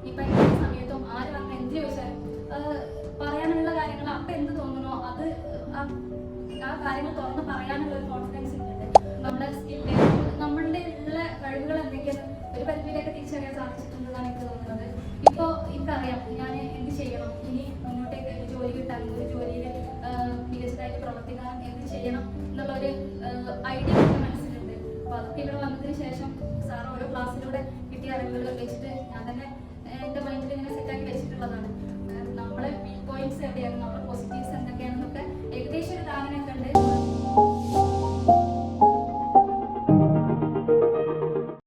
ഇപ്പൊ ഈ സമയത്തും ആര് വന്ന് എന്ത് ചോദിച്ചാലും പറയാനുള്ള കാര്യങ്ങൾ അപ്പൊ എന്ത് തോന്നുന്നോ അത് ആ കാര്യങ്ങൾ തുറന്ന് പറയാനുള്ള ഒരു കോൺഫിഡൻസ് ഉണ്ട്. നമ്മുടെ സ്കില്ല്, നമ്മളുടെ ഉള്ള കഴിവുകൾ എന്തൊക്കെയാണ് ഒരു പരിധിയിലൊക്കെ തിരിച്ചറിയാൻ സാധിച്ചിട്ടുണ്ടെന്നാണ് എനിക്ക് തോന്നുന്നത്. ഇപ്പോൾ എനിക്കറിയാം ഞാൻ എന്ത് ചെയ്യണം, ഇനി മുന്നോട്ടേക്ക് ഒരു ജോലി കിട്ടാൻ, ഒരു ജോലിയിൽ മികച്ചതായിട്ട് പ്രവർത്തിക്കാൻ എന്ത് ചെയ്യണം എന്നുള്ളൊരു ഐഡിയ എൻ്റെ മനസ്സിലുണ്ട്. അപ്പോൾ അതൊക്കെ ഇവിടെ വന്നതിന് ശേഷം സാർ ഓരോ ക്ലാസ്സിലൂടെ കിട്ടിയ അറിവുകൾ വെച്ചിട്ട് ഞാൻ തന്നെ